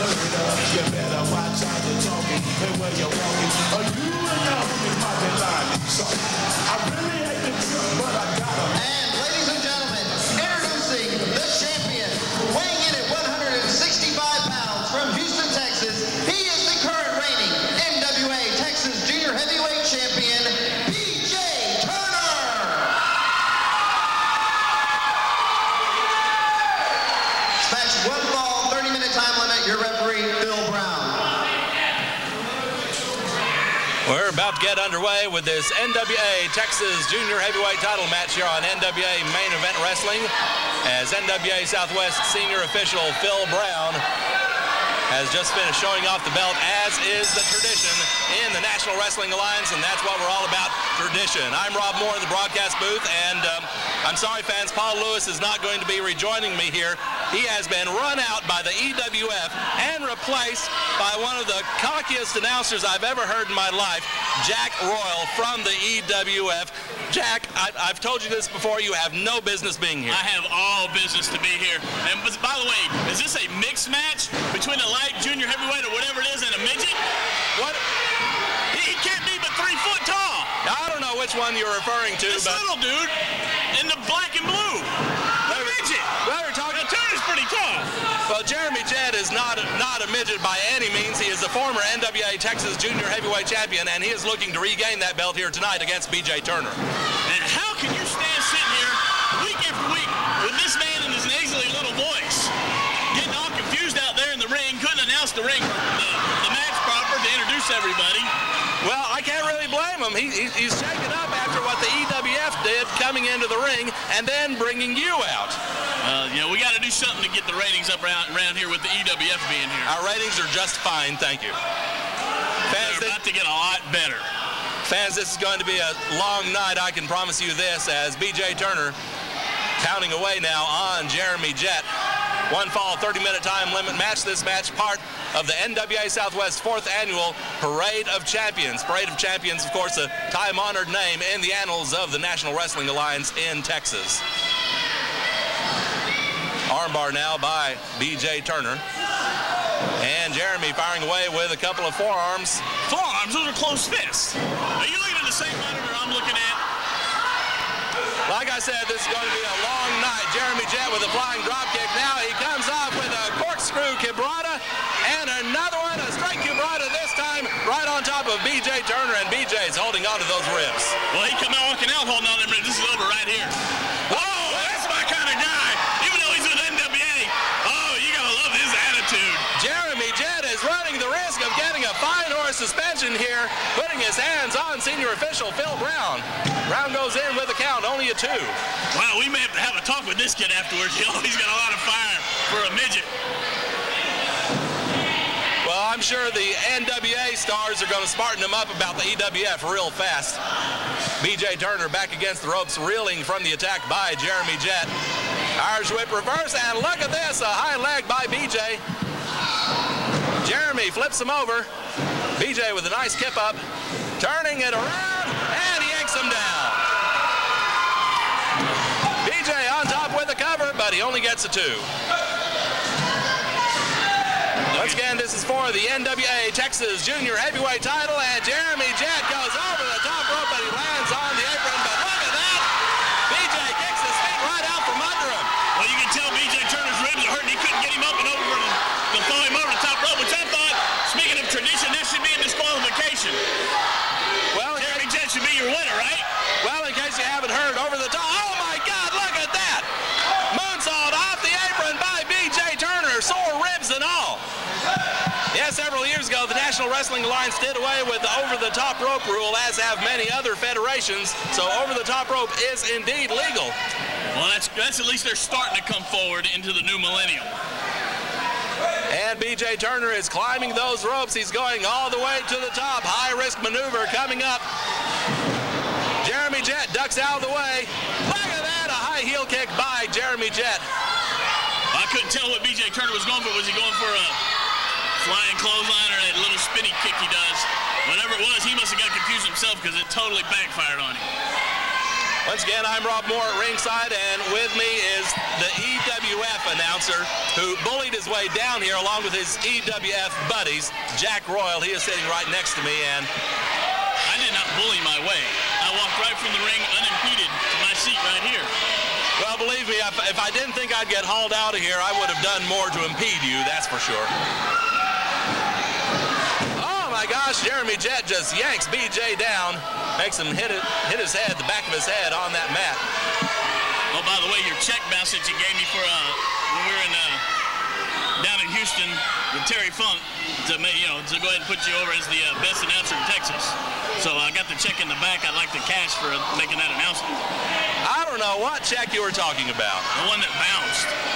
heard of. You better watch how you're talking and where you're walking, or you and your homies might be lying. So I really hate the truth, but I got 'em. And ladies and gentlemen, introducing the champion, weighing in at 165 pounds from Houston, Texas, he is the current reigning NWA Texas Junior Heavyweight Champion, BJ Turner. Match 1 fall, 30-minute time limit. Your referee, Phil Brown. We're about to get underway with this NWA Texas Junior Heavyweight title match here on NWA Main Event Wrestling, as NWA Southwest senior official Phil Brown has just finished showing off the belt, as is the tradition in the National Wrestling Alliance, and that's what we're all about, tradition. I'm Rob Moore in the broadcast booth, and I'm sorry, fans, Paul Lewis is not going to be rejoining me here. He has been run out by the EWF and replaced by one of the cockiest announcers I've ever heard in my life, Jack Royal from the EWF. Jack, I've told you this before, you have no business being here. I have all business to be here. And by the way, is this a mixed match between a light junior heavyweight or whatever it is and a midget? What? He can't be but 3 foot tall. Now, I don't know which one you're referring to, this but little dude in the black and blue. The midget. Well, we're talking. Now, Turner's pretty tall. Well, Jeremy Jett is not a midget by any means. He is the former NWA Texas Junior Heavyweight Champion, and he is looking to regain that belt here tonight against BJ Turner. And how can you stand sitting here week after week with this man in his nasally little voice, getting all confused out there in the ring, couldn't announce the the match proper to introduce everybody? Well, I can't really blame him. He's shaken up after what the EWF did, coming into the ring and then bringing you out. You know, we got to do something to get the ratings up around here with the EWF being here. Our ratings are just fine, thank you. Fans, they're about to get a lot better. Fans, this is going to be a long night, I can promise you this, as BJ Turner counting away now on Jeremy Jett. 1 fall, 30-minute time limit match. This match part of the NWA Southwest 4th Annual Parade of Champions. Parade of Champions, of course, a time-honored name in the annals of the National Wrestling Alliance in Texas. Armbar now by BJ Turner. And Jeremy firing away with a couple of forearms. Forearms? Those are closed fists. Are you looking at the same monitor I'm looking at? Like I said, this is going to be a long night. Jeremy Jett with a flying dropkick. Now he comes off with a corkscrew quebrada and another one, a straight quebrada this time, right on top of BJ Turner, and BJ's holding on to those ribs. Well, he come out walking out holding on to them ribs. This is over right here. Whoa, that's my kind of guy. Even though he's with NWA, oh, you gotta love his attitude. Jeremy Jett is running the risk of getting a fine horse suspension here, putting his hands on senior official Phil Brown. Brown goes in with a count, only a 2. Wow, we may have to have a talk with this kid afterwards. You know, he's got a lot of fire for a midget. Well, I'm sure the NWA stars are going to smarten him up about the EWF real fast. BJ Turner back against the ropes, reeling from the attack by Jeremy Jett. Irish whip reverse, and look at this, a high leg by BJ. Jeremy flips him over. BJ with a nice kip up, turning it around, and he yanks him down. BJ on top with a cover, but he only gets a 2. Once again, this is for the NWA Texas Junior Heavyweight title, and Jeremy Jett goes over the top rope, but he lands on the apron, but look at that! BJ kicks his feet right out from under him. Well, you can tell BJ Turner's ribs are hurting. He couldn't get him up and over to throw him over the top rope, which I thought, speaking of tradition, that should be a disqualification. Well, Jeremy Jett should be your winner, right? Well, in case you haven't heard, over the top, oh my God, look at that! Moonsault off the apron by BJ Turner, sore ribs and all. Yeah, several years ago, the National Wrestling Alliance did away with the over-the-top rope rule, as have many other federations, so over-the-top rope is indeed legal. Well, that's at least they're starting to come forward into the new millennium. And BJ Turner is climbing those ropes. He's going all the way to the top. High-risk maneuver coming up. Jeremy Jett ducks out of the way. Look at that, a high heel kick by Jeremy Jett. I couldn't tell what BJ Turner was going for. Was he going for a flying clothesline or that little spinny kick he does? Whatever it was, he must have got confused himself because it totally backfired on him. Once again, I'm Rob Moore at ringside, and with me is the EWF announcer who bullied his way down here along with his EWF buddies, Jack Royal. He is sitting right next to me, and I did not bully my way. I walked right from the ring unimpeded to my seat right here. well, believe me, if I didn't think I'd get hauled out of here, I would have done more to impede you, that's for sure. Oh my gosh, Jeremy Jett just yanks BJ down, makes him hit his head, the back of his head on that mat. Oh, by the way, your check message you gave me for when we were in down in Houston with Terry Funk to go ahead and put you over as the best announcer in Texas. So I got the check in the back. I'd like to cash for making that announcement. I don't know what check you were talking about. The one that bounced.